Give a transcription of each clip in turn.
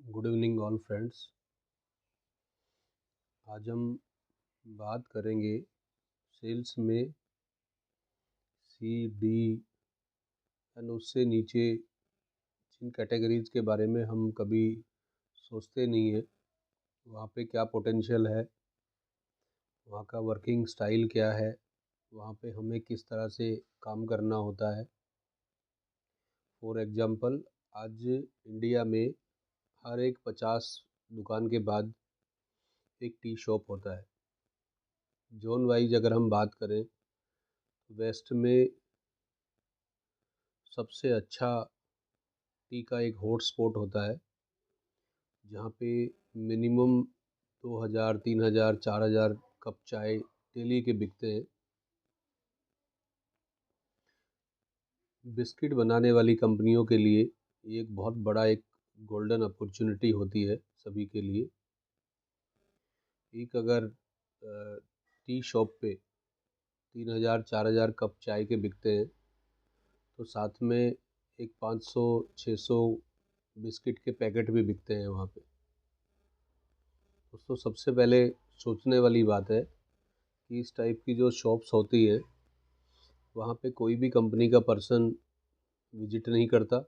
Good evening all friends. आज हम बात करेंगे सेल्स में सी डी एंड उससे नीचे जिन कैटेगरीज के बारे में हम कभी सोचते नहीं है, वहाँ पे क्या पोटेंशियल है, वहाँ का वर्किंग स्टाइल क्या है, वहाँ पे हमें किस तरह से काम करना होता है। फॉर एग्ज़ाम्पल, आज इंडिया में हर एक 50 दुकान के बाद एक टी शॉप होता है। जोन वाइज अगर हम बात करें, वेस्ट में सबसे अच्छा टी का एक हॉट स्पॉट होता है, जहाँ पे मिनिमम 2000, 3000, 4000 कप चाय डेली के बिकते हैं। बिस्किट बनाने वाली कंपनियों के लिए ये एक बहुत बड़ा एक गोल्डन अपॉर्चुनिटी होती है सभी के लिए। एक अगर टी शॉप पे 3000, 4000 कप चाय के बिकते हैं, तो साथ में एक 500, 600 बिस्किट के पैकेट भी बिकते हैं वहाँ पे। दोस्तों, सबसे पहले सोचने वाली बात है कि इस टाइप की जो शॉप्स होती है, वहाँ पे कोई भी कंपनी का पर्सन विजिट नहीं करता,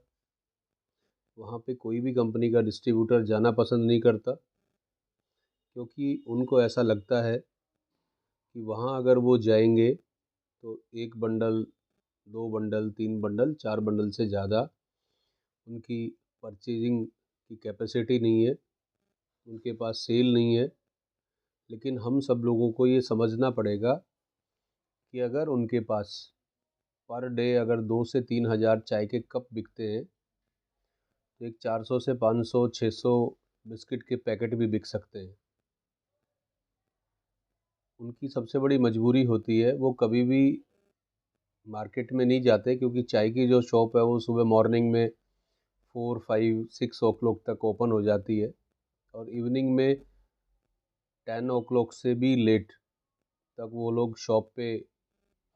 वहाँ पे कोई भी कंपनी का डिस्ट्रीब्यूटर जाना पसंद नहीं करता, क्योंकि उनको ऐसा लगता है कि वहाँ अगर वो जाएंगे तो एक बंडल, दो बंडल, तीन बंडल, चार बंडल से ज़्यादा उनकी परचेजिंग की कैपेसिटी नहीं है, उनके पास सेल नहीं है। लेकिन हम सब लोगों को ये समझना पड़ेगा कि अगर उनके पास पर डे अगर 2 से 3 हज़ार चाय के कप बिकते हैं, तो एक 400 से 500, 600 बिस्किट के पैकेट भी बिक सकते हैं। उनकी सबसे बड़ी मजबूरी होती है, वो कभी भी मार्केट में नहीं जाते, क्योंकि चाय की जो शॉप है वो सुबह मॉर्निंग में 4, 5, 6 ओ क्लॉक तक ओपन हो जाती है, और इवनिंग में 10 ओ क्लॉक से भी लेट तक वो लोग शॉप पे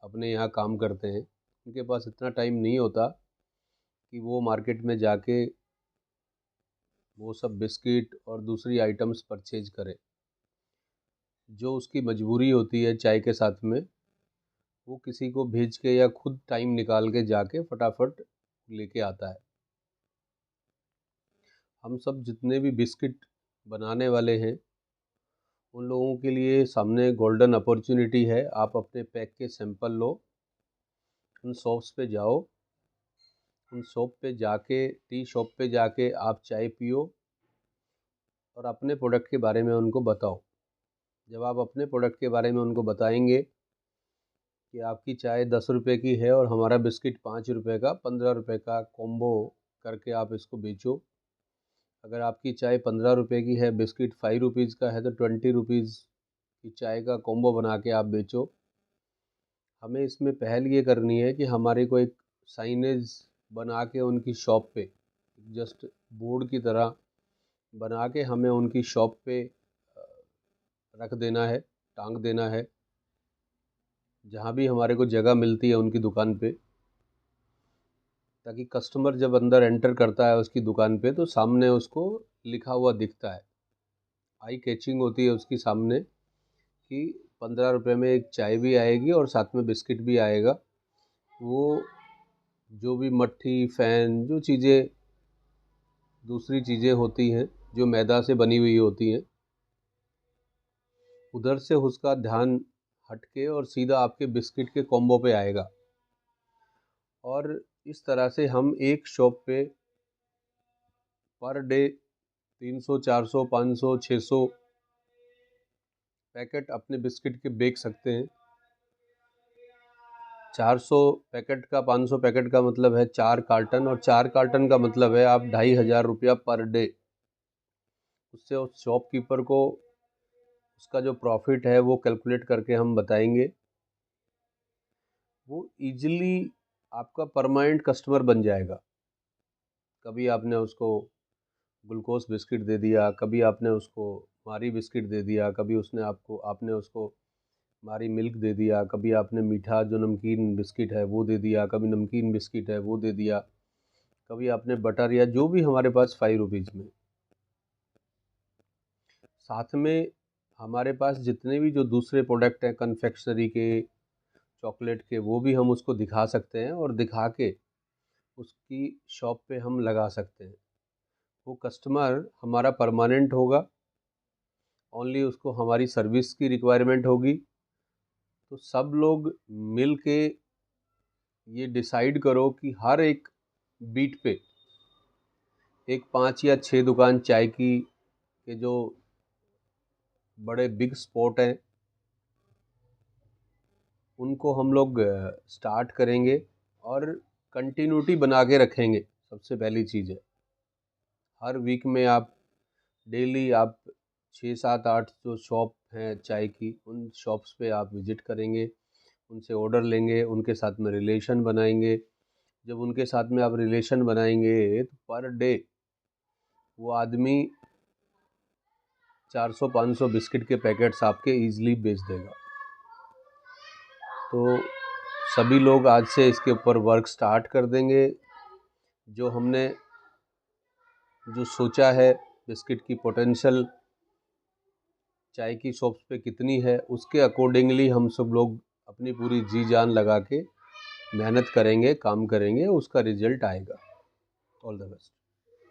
अपने यहाँ काम करते हैं। उनके पास इतना टाइम नहीं होता कि वो मार्केट में जाके वो सब बिस्किट और दूसरी आइटम्स परचेज करे। जो उसकी मजबूरी होती है चाय के साथ में, वो किसी को भेज के या खुद टाइम निकाल के जाके फटाफट लेके आता है। हम सब जितने भी बिस्किट बनाने वाले हैं, उन लोगों के लिए सामने गोल्डन अपॉर्चुनिटी है। आप अपने पैक के सैंपल लो, उन शॉप्स पे जाओ, उन शॉप पे जाके, टी शॉप पे जाके आप चाय पियो और अपने प्रोडक्ट के बारे में उनको बताओ। जब आप अपने प्रोडक्ट के बारे में उनको बताएंगे कि आपकी चाय 10 रुपये की है और हमारा बिस्किट 5 रुपये का, 15 रुपये का कॉम्बो करके आप इसको बेचो। अगर आपकी चाय 15 रुपये की है, बिस्किट 5 रुपीज़ का है, तो 20 रुपीज़ की चाय का कॉम्बो बना के आप बेचो। हमें इसमें पहल ये करनी है कि हमारे को एक साइनेज बना के उनकी शॉप पे, जस्ट बोर्ड की तरह बना के हमें उनकी शॉप पे रख देना है, टांग देना है, जहाँ भी हमारे को जगह मिलती है उनकी दुकान पे, ताकि कस्टमर जब अंदर एंटर करता है उसकी दुकान पे, तो सामने उसको लिखा हुआ दिखता है। आई कैचिंग होती है उसकी सामने कि 15 रुपये में एक चाय भी आएगी और साथ में बिस्किट भी आएगा। वो जो भी मट्ठी, फ़ैन, जो चीज़ें, दूसरी चीज़ें होती हैं जो मैदा से बनी हुई होती हैं, उधर से उसका ध्यान हट के और सीधा आपके बिस्किट के कॉम्बो पे आएगा। और इस तरह से हम एक शॉप पे पर डे 300, 400, 500, 600 पैकेट अपने बिस्किट के बेच सकते हैं। 400 पैकेट का, 500 पैकेट का मतलब है 4 कार्टन, और 4 कार्टन का मतलब है आप 2500 रुपया पर डे। उससे उस शॉपकीपर को उसका जो प्रॉफिट है वो कैलकुलेट करके हम बताएंगे। वो इजीली आपका परमानेंट कस्टमर बन जाएगा। कभी आपने उसको ग्लूकोज बिस्किट दे दिया, कभी आपने उसको मारी बिस्किट दे दिया, कभी आपने उसको मारी मिल्क दे दिया, कभी आपने मीठा जो नमकीन बिस्किट है वो दे दिया, कभी नमकीन बिस्किट है वो दे दिया, कभी आपने बटर, या जो भी हमारे पास 5 रुपीज़ में। साथ में हमारे पास जितने भी जो दूसरे प्रोडक्ट हैं कन्फेक्शनरी के, चॉकलेट के, वो भी हम उसको दिखा सकते हैं और दिखा के उसकी शॉप पे हम लगा सकते हैं। वो कस्टमर हमारा परमानेंट होगा, ओनली उसको हमारी सर्विस की रिक्वायरमेंट होगी। तो सब लोग मिल के ये डिसाइड करो कि हर एक बीट पे एक 5 या 6 दुकान चाय की के जो बड़े बिग स्पॉट हैं उनको हम लोग स्टार्ट करेंगे और कंटिन्यूटी बना के रखेंगे। सबसे पहली चीज़ है, हर वीक में आप डेली आप 6, 7, 8 जो शॉप हैं चाय की, उन शॉप्स पे आप विज़िट करेंगे, उनसे ऑर्डर लेंगे, उनके साथ में रिलेशन बनाएंगे। जब उनके साथ में आप रिलेशन बनाएंगे तो पर डे वो आदमी 400-500 बिस्किट के पैकेट्स आपके ईज़िली बेच देगा। तो सभी लोग आज से इसके ऊपर वर्क स्टार्ट कर देंगे। जो हमने जो सोचा है बिस्किट की पोटेंशियल चाय की शॉप्स पे कितनी है, उसके अकॉर्डिंगली हम सब लोग अपनी पूरी जी जान लगा के मेहनत करेंगे, काम करेंगे, उसका रिजल्ट आएगा। All the best.